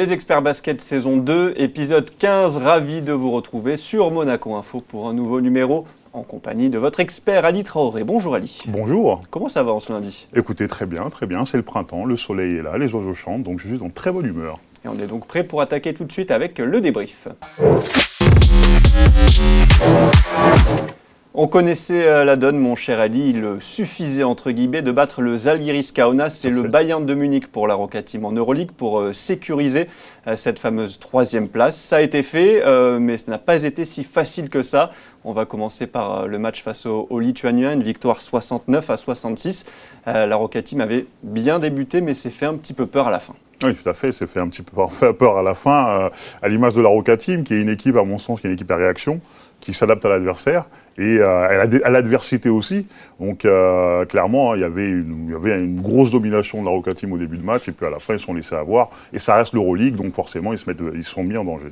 Les experts basket saison 2, épisode 15, ravi de vous retrouver sur Monaco Info pour un nouveau numéro en compagnie de votre expert Ali Traoré. Bonjour Ali. Bonjour. Comment ça va en ce lundi ? Écoutez, très bien, c'est le printemps, le soleil est là, les oiseaux chantent, donc je suis en très bonne humeur. Et on est donc prêt pour attaquer tout de suite avec le débrief. On connaissait la donne, mon cher Ali, il suffisait entre guillemets de battre le Žalgiris Kaunas et le Bayern de Munich pour la Roca Team en Euroleague pour sécuriser cette fameuse troisième place. Ça a été fait, mais ce n'a pas été si facile que ça. On va commencer par le match face aux Lituaniens, une victoire 69-66. La Roca Team avait bien débuté, mais s'est fait un petit peu peur à la fin. Oui, tout à fait, c'est fait un petit peu peur à la fin, à l'image de la Roca Team, qui est une équipe, à mon sens, qui est une équipe à réaction, qui s'adapte à l'adversaire et à l'adversité aussi. Donc clairement, il y avait une grosse domination de la Roca Team au début de match, et puis à la fin, ils se sont laissés avoir. Et ça reste l'Euroleague, donc forcément, ils se sont mis en danger.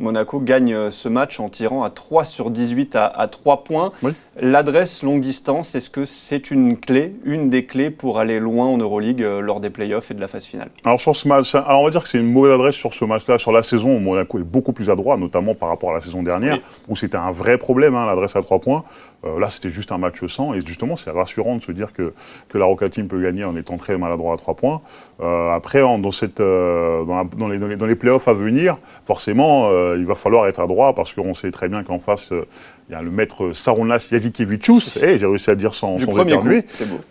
Monaco gagne ce match en tirant à 3 sur 18 à 3 points. Oui. L'adresse longue distance, est-ce que c'est une des clés pour aller loin en Euroleague lors des playoffs et de la phase finale ? Alors sur ce match, on va dire que c'est une mauvaise adresse sur ce match-là. Sur la saison, Monaco est beaucoup plus adroit, notamment par rapport à la saison dernière, oui, où c'était un vrai problème, l'adresse à 3 points. Là, c'était juste un match sans, et justement, c'est rassurant de se dire que la Roca Team peut gagner en étant très maladroit à 3 points. Après, dans les playoffs à venir, forcément, il va falloir être adroit, parce qu'on sait très bien qu'en face, il y a le maître Sarunas Jasikevičius, j'ai réussi à le dire sans éternuer,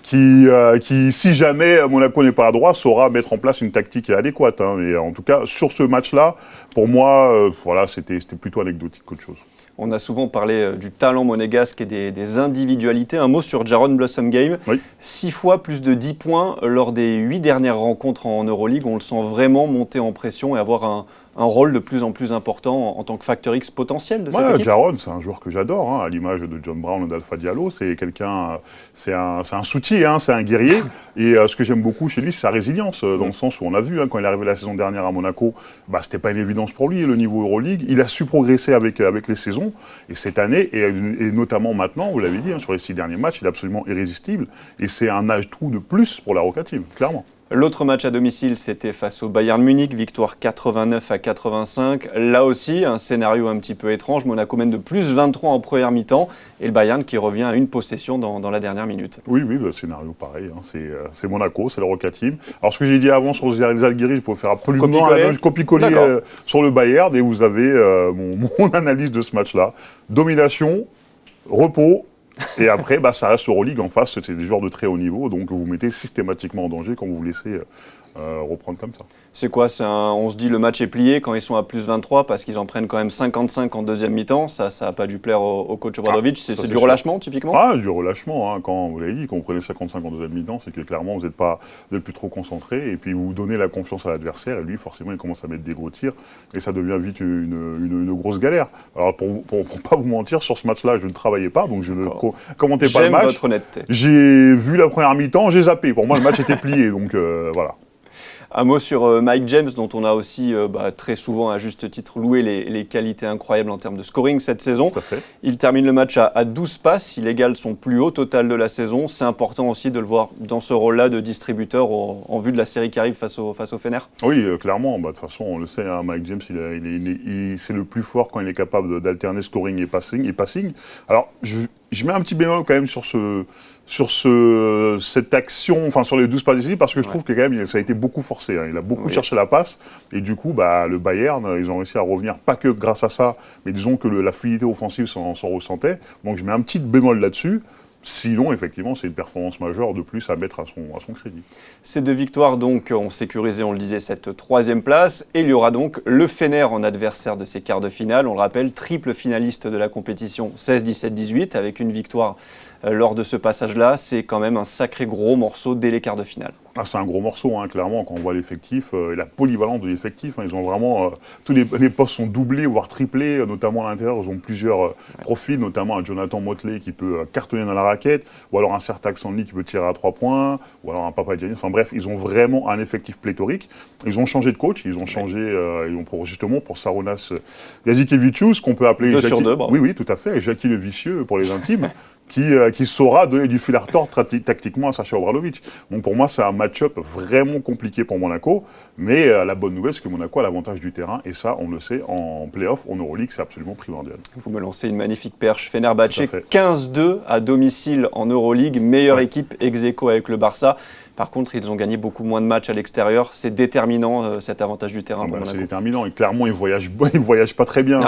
qui, si jamais Monaco n'est pas adroit, saura mettre en place une tactique adéquate. Mais en tout cas, sur ce match-là, pour moi, c'était plutôt anecdotique qu'autre chose. On a souvent parlé du talent monégasque et des individualités. Un mot sur Jaron Blossomgame. Oui. 6 fois plus de 10 points lors des 8 dernières rencontres en Euroleague. On le sent vraiment monter en pression et avoir un rôle de plus en plus important en tant que facteur X potentiel de cette équipe. Jaron, c'est un joueur que j'adore, à l'image de John Brown ou d'Alpha Diallo. C'est quelqu'un, c'est un soutien, c'est un guerrier. Et ce que j'aime beaucoup chez lui, c'est sa résilience, dans le sens où on a vu, quand il est arrivé la saison dernière à Monaco, c'était pas une évidence pour lui, le niveau Euroleague. Il a su progresser avec les saisons. Et cette année, et notamment maintenant, vous l'avez dit, sur les 6 derniers matchs, il est absolument irrésistible. Et c'est un atout de plus pour la Roca Team, clairement. L'autre match à domicile, c'était face au Bayern Munich, victoire 89-85. Là aussi, un scénario un petit peu étrange. Monaco mène de plus 23 en première mi-temps et le Bayern qui revient à une possession dans la dernière minute. Oui, le scénario pareil. C'est Monaco, c'est la Roca Team. Alors ce que j'ai dit avant sur les Žalgiris, je pouvais faire absolument un copier-coller sur le Bayern et vous avez mon analyse de ce match-là. Domination, repos. Et après, ça reste l'Euroleague en face, c'est des joueurs de très haut niveau, donc vous mettez systématiquement en danger quand vous vous laissez reprendre comme ça. C'est quoi on se dit le match est plié quand ils sont à plus 23 parce qu'ils en prennent quand même 55 en deuxième mi-temps. Ça n'a pas dû plaire au coach Obradovic. C'est du relâchement typiquement ? Du relâchement. Quand vous l'avez dit, quand vous prenez 55 en deuxième mi-temps, c'est que clairement vous n'êtes plus trop concentré et puis vous donnez la confiance à l'adversaire et lui forcément il commence à mettre des gros tirs et ça devient vite une grosse galère. Alors pour pas vous mentir, sur ce match-là je ne travaillais pas donc je ne commentais pas le match. J'aime votre honnêteté. J'ai vu la première mi-temps, j'ai zappé. Pour moi le match était plié donc voilà. Un mot sur Mike James, dont on a aussi très souvent, à juste titre, loué les qualités incroyables en termes de scoring cette saison. Tout à fait. Il termine le match à 12 passes, il égale son plus haut total de la saison. C'est important aussi de le voir dans ce rôle-là de distributeur en vue de la série qui arrive face au Fener. Oui, clairement. De toute façon, on le sait, Mike James, c'est le plus fort quand il est capable d'alterner scoring et passing. Alors, je mets un petit bémol quand même sur cette action, sur les 12 passes ici, parce que je trouve que quand même ça a été beaucoup forcé. Il a beaucoup cherché la passe, et du coup, le Bayern, ils ont réussi à revenir, pas que grâce à ça, mais disons que la fluidité offensive s'en ressentait. Donc je mets un petit bémol là-dessus. Sinon, effectivement, c'est une performance majeure de plus à mettre à son crédit. Ces 2 victoires donc ont sécurisé, on le disait, cette 3e place. Et il y aura donc le Fener en adversaire de ces quarts de finale. On le rappelle, triple finaliste de la compétition 16-17-18 avec une victoire lors de ce passage-là. C'est quand même un sacré gros morceau dès les quarts de finale. C'est un gros morceau, clairement, quand on voit l'effectif, et la polyvalence de l'effectif. Ils ont vraiment, tous les postes sont doublés, voire triplés, notamment à l'intérieur. Ils ont plusieurs profils, notamment un Jonathan Motley qui peut cartonner dans la raquette, ou alors un Sertac Sandli qui peut tirer à 3 points, ou alors un Papagiannis. Bref, ils ont vraiment un effectif pléthorique. Ils ont changé de coach, ils ont changé, pour Sarunas Jasikevičius, qu'on peut appeler... 2 sur 2, bravo. Oui, tout à fait, et Jackie le Vicieux pour les intimes. qui saura donner du fil à retordre tactiquement à Sacha Obradovic. Donc pour moi, c'est un match-up vraiment compliqué pour Monaco, mais la bonne nouvelle, c'est que Monaco a l'avantage du terrain, et ça, on le sait, en play-off, en Euroleague, c'est absolument primordial. Vous me lancez une magnifique perche. Fenerbahçe 15-2 à domicile en Euroleague, meilleure équipe ex-aequo avec le Barça. Par contre, ils ont gagné beaucoup moins de matchs à l'extérieur. C'est déterminant, cet avantage du terrain pour Monaco. C'est déterminant. Et clairement, ils voyagent pas très bien.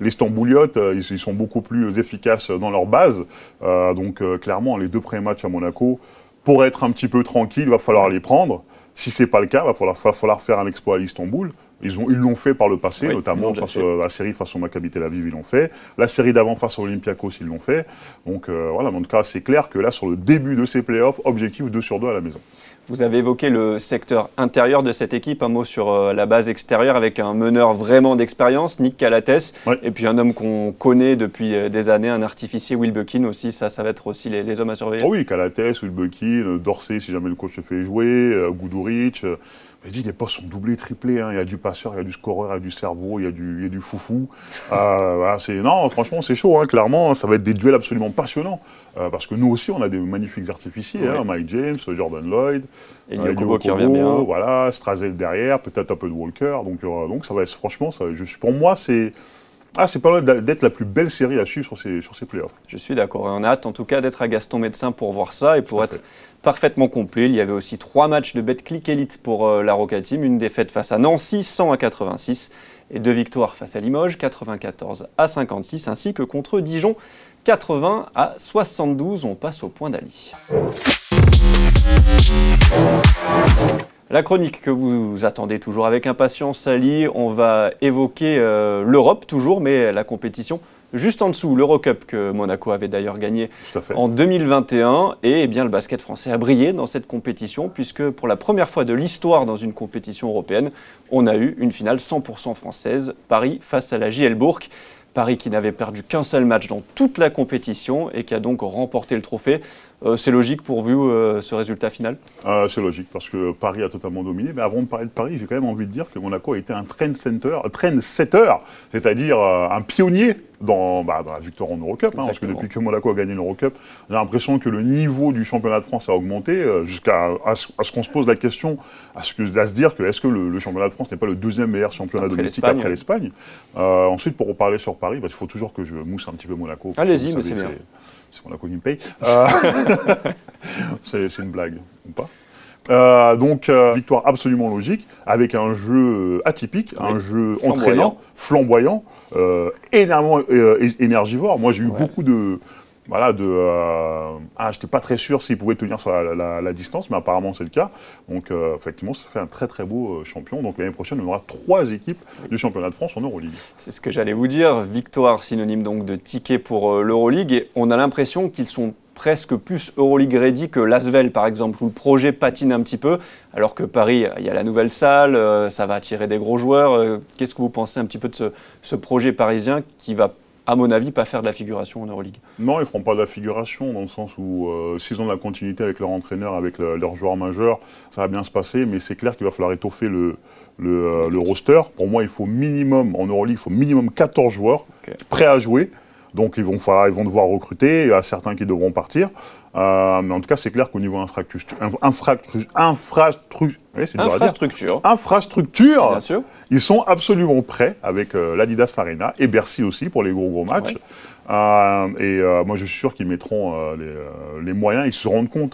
Les Stambouliotes, ils sont beaucoup plus efficaces dans leur base. Donc, clairement, les 2 premiers matchs à Monaco, pour être un petit peu tranquille, il va falloir les prendre. Si ce n'est pas le cas, il va falloir faire un exploit à Istanbul. Ils l'ont fait par le passé, notamment la série face au Maccabi Tel Aviv, ils l'ont fait. La série d'avant face à Olympiakos, ils l'ont fait. Donc voilà, en tout cas, c'est clair que là, sur le début de ces playoffs, objectif 2 sur 2 à la maison. Vous avez évoqué le secteur intérieur de cette équipe, un mot sur la base extérieure avec un meneur vraiment d'expérience, Nick Calates, et puis un homme qu'on connaît depuis des années, un artificier, Will Buckin aussi, ça va être aussi les hommes à surveiller. Oh oui, Calates, Will Buckin, Dorsey si jamais le coach le fait jouer, Guduric. Les postes sont doublés, triplés. Il y a du passeur, il y a du scoreur, il y a du cerveau, il y a du foufou. Non, franchement, c'est chaud. Clairement, ça va être des duels absolument passionnants. Parce que nous aussi, on a des magnifiques artificiers. Mike James, Jordan Lloyd, Elio Kobo qui revient bien. Voilà, Strazel derrière, peut-être un peu de Walker. Donc ça va être, franchement, pour moi, c'est pas loin d'être la plus belle série à suivre sur ces playoffs. Je suis d'accord. Et on a hâte en tout cas d'être à Gaston Médecin pour voir ça et pour être parfaitement complet. Il y avait aussi 3 matchs de Betclic Elite pour la Roca Team. Une défaite face à Nancy, 100-86. Et 2 victoires face à Limoges, 94-56. Ainsi que contre Dijon, 80-72. On passe au point d'Ali. La chronique que vous attendez toujours avec impatience, Ali, on va évoquer l'Europe toujours, mais la compétition juste en dessous, l'Eurocup que Monaco avait d'ailleurs gagné en 2021. Et bien, le basket français a brillé dans cette compétition, puisque pour la première fois de l'histoire dans une compétition européenne, on a eu une finale 100% française, Paris face à la JL Bourg. Paris qui n'avait perdu qu'un seul match dans toute la compétition et qui a donc remporté le trophée. C'est logique pour vous, ce résultat final ? C'est logique, parce que Paris a totalement dominé. Mais avant de parler de Paris, j'ai quand même envie de dire que Monaco a été un trendsetter, c'est-à-dire un pionnier dans la victoire en Eurocup. Parce que depuis que Monaco a gagné l'Eurocup, j'ai l'impression que le niveau du championnat de France a augmenté, jusqu'à ce qu'on se pose la question, à se dire que est-ce que le championnat de France n'est pas le 2e meilleur championnat domestique après l'Espagne. Ensuite, pour reparler sur Paris, il faut toujours que je mousse un petit peu Monaco. Allez-y, mais c'est bien. C'est Monaco qui me paye. C'est une blague, ou pas. Donc, victoire absolument logique, avec un jeu atypique, un jeu entraînant, flamboyant, énormément énergivore. Moi, j'ai eu beaucoup de... j'étais pas très sûr s'il pouvait tenir sur la distance, mais apparemment c'est le cas. Donc effectivement, ça fait un très très beau champion. Donc l'année prochaine, on aura 3 équipes du championnat de France en Euroleague. C'est ce que j'allais vous dire. Victoire synonyme donc de ticket pour l'Euroleague. Et on a l'impression qu'ils sont presque plus Euroleague ready que l'Asvel par exemple, où le projet patine un petit peu, alors que Paris, il y a la nouvelle salle, ça va attirer des gros joueurs. Qu'est-ce que vous pensez un petit peu de ce projet parisien qui va, à mon avis, pas faire de la figuration en Euroleague? Non, ils ne feront pas de la figuration, dans le sens où s'ils ont de la continuité avec leur entraîneur, avec leurs joueurs majeurs, ça va bien se passer, mais c'est clair qu'il va falloir étoffer le roster. Pour moi, il faut minimum, en Euroleague, il faut minimum 14 joueurs prêts à jouer. Donc ils vont devoir recruter, il y a certains qui devront partir. Mais en tout cas, c'est clair qu'au niveau infrastructure, bien sûr, ils sont absolument prêts avec l'Adidas Arena et Bercy aussi pour les gros matchs. Moi, je suis sûr qu'ils mettront les moyens. Ils se rendront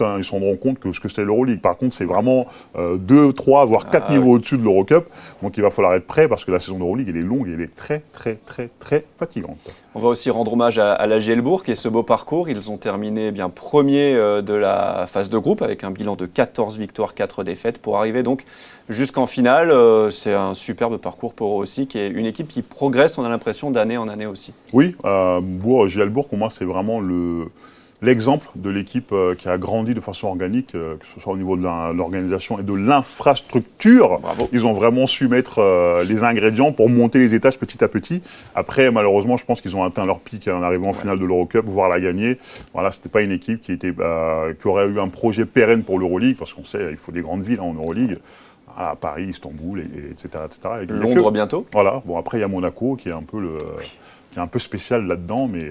compte que ce que c'est l'Euroleague. Par contre, c'est vraiment 2, 3, voire 4 niveaux au-dessus de l'Eurocup. Donc, il va falloir être prêt parce que la saison d'Euroleague, elle est longue et elle est très, très, très, très fatigante. On va aussi rendre hommage à la JL Bourg et ce beau parcours. Ils ont terminé premier de la phase de groupe avec un bilan de 14 victoires, 4 défaites pour arriver donc jusqu'en finale. C'est un superbe parcours pour eux aussi, qui est une équipe qui progresse, on a l'impression, d'année en année aussi. Oui, JL Bourg, pour moi, c'est vraiment l'exemple de l'équipe qui a grandi de façon organique, que ce soit au niveau de l'organisation et de l'infrastructure. Bravo. Ils ont vraiment su mettre les ingrédients pour monter les étages petit à petit. Après, malheureusement, je pense qu'ils ont atteint leur pic en arrivant en finale de l'Eurocup, voire la gagner. Voilà, c'était pas une équipe qui aurait eu un projet pérenne pour l'Euroleague, parce qu'on sait, il faut des grandes villes en Euroleague. À Paris, Istanbul, etc. Londres bientôt. Voilà. Bon, après, il y a Monaco qui est un peu spécial là-dedans, mais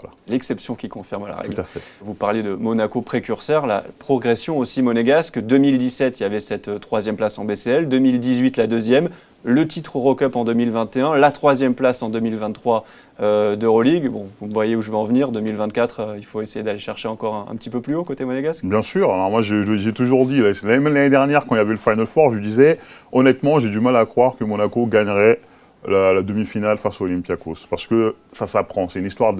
Voilà. L'exception qui confirme la règle. Tout à fait. Vous parliez de Monaco précurseur, la progression aussi monégasque. 2017, il y avait cette troisième place en BCL. 2018, la deuxième. Le titre Eurocup en 2021. La troisième place en 2023 d'Euroleague. Bon, vous voyez où je veux en venir. 2024, il faut essayer d'aller chercher encore un petit peu plus haut côté monégasque. Bien sûr. Alors moi, j'ai toujours dit, même l'année dernière, quand il y avait le Final Four, je disais, honnêtement, j'ai du mal à croire que Monaco gagnerait la demi-finale face à Olympiakos. Parce que ça s'apprend. C'est une histoire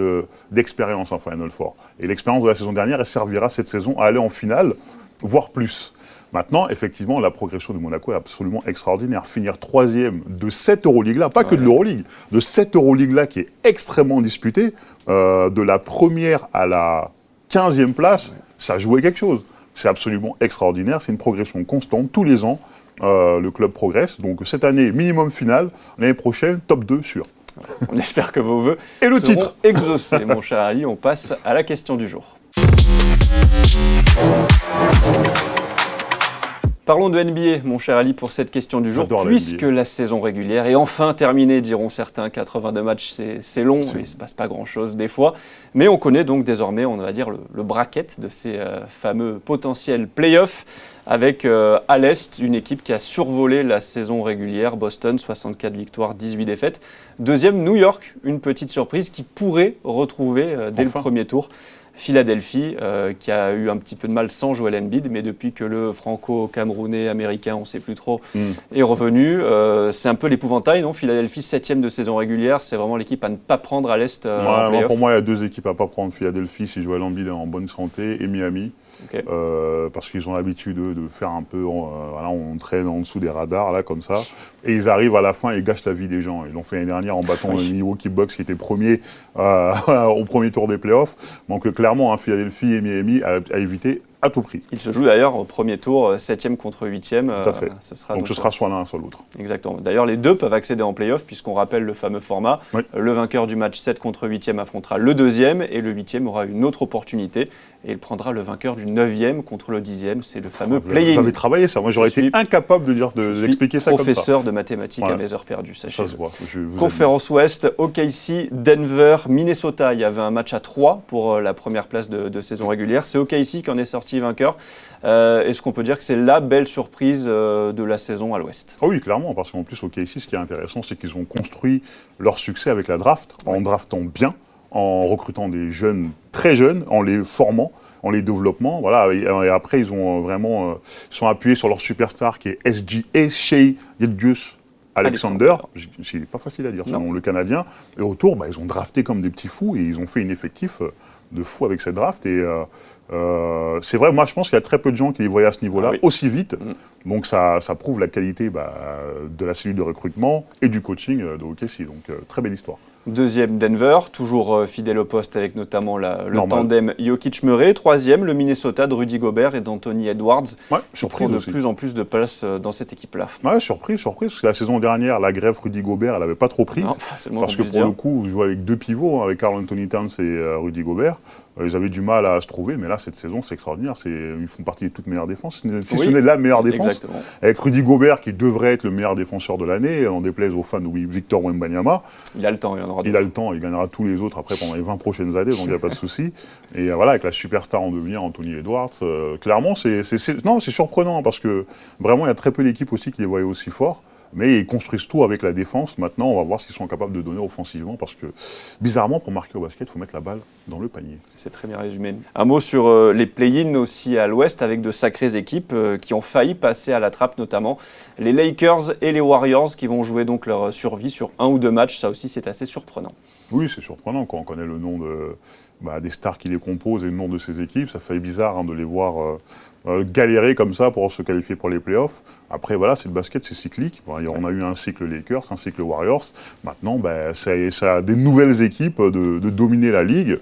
d'expérience en Final Four. Et l'expérience de la saison dernière, elle servira cette saison à aller en finale, voire plus. Maintenant, effectivement, la progression de Monaco est absolument extraordinaire. Finir troisième de cette Euroleague-là, pas que de l'Euroleague, de cette Euroleague-là qui est extrêmement disputée, de la première à la 15e place, ça jouait quelque chose. C'est absolument extraordinaire. C'est une progression constante. Tous les ans, le club progresse. Donc cette année, minimum finale. L'année prochaine, top 2 sûr. On espère que vos vœux et le seront titre exaucés, mon cher Ali. On passe à la question du jour. Parlons de NBA, mon cher Ali, pour cette question du jour, puisque la saison régulière est enfin terminée, diront certains. 82 matchs, c'est long, il ne se passe pas grand-chose des fois. Mais on connaît donc désormais, on va dire, le bracket de ces fameux potentiels playoffs, avec à l'Est une équipe qui a survolé la saison régulière, Boston, 64 victoires, 18 défaites. Deuxième, New York, une petite surprise qui pourrait retrouver dès le premier tour Philadelphie, qui a eu un petit peu de mal sans Joel Embiid, mais depuis que le franco-camerounais américain, on ne sait plus trop, est revenu, c'est un peu l'épouvantail, non ? Philadelphie, 7e de saison régulière, c'est vraiment l'équipe à ne pas prendre à l'Est en play-off. Pour moi, il y a deux équipes à ne pas prendre. Philadelphie, si Joel Embiid est en bonne santé, et Miami. Okay. Parce qu'ils ont l'habitude de faire un peu, on traîne en dessous des radars, là, comme ça, et ils arrivent à la fin et gâchent la vie des gens. Ils l'ont fait l'année dernière en battant le Milwaukee Bucks qui était premier au premier tour des playoffs. Donc clairement, Philadelphie et Miami à éviter à tout prix. Il se joue d'ailleurs au premier tour, 7e contre 8e. Tout à fait. Ce sera soit l'un, soit l'autre. Exactement. D'ailleurs, les deux peuvent accéder en play-off, puisqu'on rappelle le fameux format. Oui. Le vainqueur du match 7 contre 8e affrontera le 2e, et le 8e aura une autre opportunité, et il prendra le vainqueur du 9e contre le 10e. C'est le fameux play-in. Vous avez travaillé ça. Moi, j'aurais été incapable d'expliquer ça comme ça. Professeur de mathématiques à mes heures perdues, sachez. Ça se voit. Conférence Ouest, OKC, Denver, Minnesota. Il y avait un match à 3 pour la première place de saison régulière. C'est OKC qui en est sorti vainqueur. Est-ce qu'on peut dire que c'est la belle surprise de la saison à l'Ouest ? Oh oui, clairement, parce qu'en plus, OKC, ce qui est intéressant, c'est qu'ils ont construit leur succès avec la draft, en draftant bien, en recrutant des jeunes, très jeunes, en les formant, en les développant. Voilà, et après, ils ont vraiment sont appuyés sur leur superstar qui est Shai Gilgeous-Alexander. C'est pas facile à dire, selon le Canadien. Et autour, ils ont drafté comme des petits fous et ils ont fait un effectif de fou avec cette draft. Et c'est vrai, moi je pense qu'il y a très peu de gens qui les voyaient à ce niveau-là aussi vite. Donc ça prouve la qualité de la cellule de recrutement et du coaching de OKC. Donc très belle histoire. Deuxième, Denver, toujours fidèle au poste avec notamment le tandem Jokic-Murray. Troisième, le Minnesota de Rudy Gobert et d'Anthony Edwards. Qui prend de plus en plus de place dans cette équipe-là. Ouais, surprise, parce que la saison dernière, la greffe Rudy Gobert, elle n'avait pas trop pris. Non, parce que pour le coup, vous jouez avec deux pivots, avec Karl Anthony Towns et Rudy Gobert. Ils avaient du mal à se trouver, mais là, cette saison, c'est extraordinaire. Ils font partie des toutes meilleures défenses, si ce n'est la meilleure défense. Exactement. Avec Rudy Gobert, qui devrait être le meilleur défenseur de l'année, en déplaise aux fans de Victor Wembanyama. Il a le temps, il en aura d'autres. Il a le temps, il gagnera tous les autres après pendant les 20 prochaines années, donc il n'y a pas de souci. Et voilà, avec la superstar en devenir, Anthony Edwards, clairement, c'est surprenant, parce que vraiment, il y a très peu d'équipes aussi qui les voyaient aussi forts. Mais ils construisent tout avec la défense. Maintenant, on va voir ce qu'ils sont capables de donner offensivement, parce que, bizarrement, pour marquer au basket, il faut mettre la balle dans le panier. C'est très bien résumé. Un mot sur les play-in aussi à l'Ouest, avec de sacrées équipes qui ont failli passer à la trappe, notamment les Lakers et les Warriors, qui vont jouer donc leur survie sur 1 ou 2 matchs. Ça aussi, c'est assez surprenant. Oui, c'est surprenant quand on connaît le nom des stars qui les composent et le nom de ces équipes. Ça fait bizarre de les voir galérer comme ça pour se qualifier pour les playoffs. Après, voilà, c'est le basket, c'est cyclique. On a eu un cycle Lakers, un cycle Warriors. Maintenant, ça a des nouvelles équipes de dominer la ligue.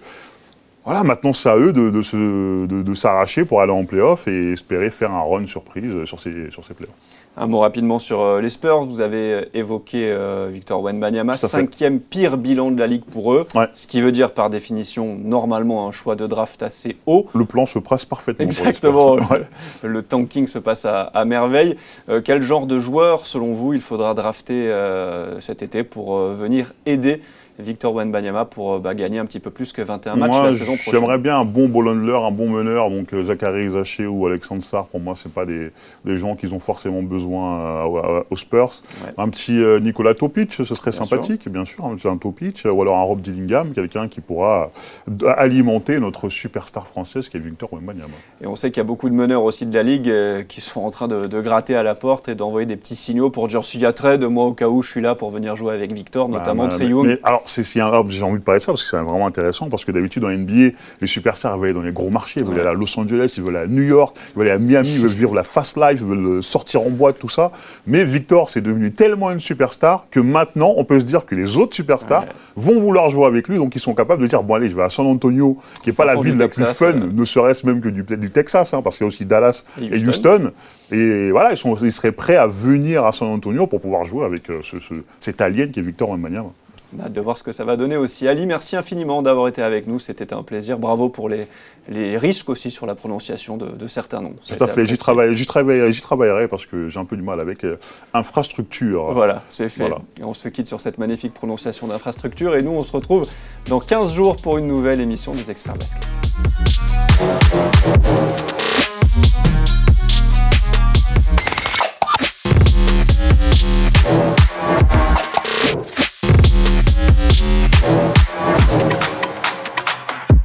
Voilà, maintenant, c'est à eux de s'arracher pour aller en playoffs et espérer faire un run surprise sur ces playoffs. Un mot rapidement sur les Spurs. Vous avez évoqué Victor Wembanyama, 5e pire bilan de la Ligue pour eux, ce qui veut dire par définition normalement un choix de draft assez haut. Le plan se passe parfaitement. Exactement, le tanking se passe à merveille. Quel genre de joueur, selon vous, il faudra drafter cet été pour venir aider Victor Wembanyama pour gagner un petit peu plus que 21 matchs Moi, la saison prochaine. J'aimerais bien un bon ball handler, un bon meneur, donc Zachary Zaché ou Alexandre Sarr, pour moi, c'est pas des gens qu'ils ont forcément besoin aux Spurs. Ouais. Un petit Nikola Topic, ce serait sympathique, bien sûr, un Topic, ou alors un Rob Dillingham, quelqu'un qui pourra alimenter notre superstar française qui est Victor Wembanyama. Et on sait qu'il y a beaucoup de meneurs aussi de la Ligue qui sont en train de gratter à la porte et d'envoyer des petits signaux pour dire s'il y a trade, moi au cas où je suis là pour venir jouer avec Victor, notamment Trae Young. Mais alors, j'ai envie de parler de ça parce que c'est vraiment intéressant, parce que d'habitude dans NBA, les superstars veulent aller dans les gros marchés, ils veulent aller à Los Angeles, ils veulent aller à New York, ils veulent aller à Miami, ils veulent vivre la fast life, ils veulent sortir en boîte, tout ça. Mais Victor, c'est devenu tellement une superstar que maintenant, on peut se dire que les autres superstars vont vouloir jouer avec lui, donc ils sont capables de dire bon allez, je vais à San Antonio, qui n'est pas la ville la plus fun, ne serait-ce même que du Texas, hein, parce qu'il y a aussi Dallas et Houston. Et voilà, ils seraient prêts à venir à San Antonio pour pouvoir jouer avec cet alien qui est Victor Wembanyama. On a hâte de voir ce que ça va donner aussi. Ali, merci infiniment d'avoir été avec nous. C'était un plaisir. Bravo pour les risques aussi sur la prononciation de certains noms. Tout à fait. J'y travaillerai parce que j'ai un peu du mal avec infrastructure. Voilà, c'est fait. Voilà. Et on se quitte sur cette magnifique prononciation d'infrastructure. Et nous, on se retrouve dans 15 jours pour une nouvelle émission des Experts Basket.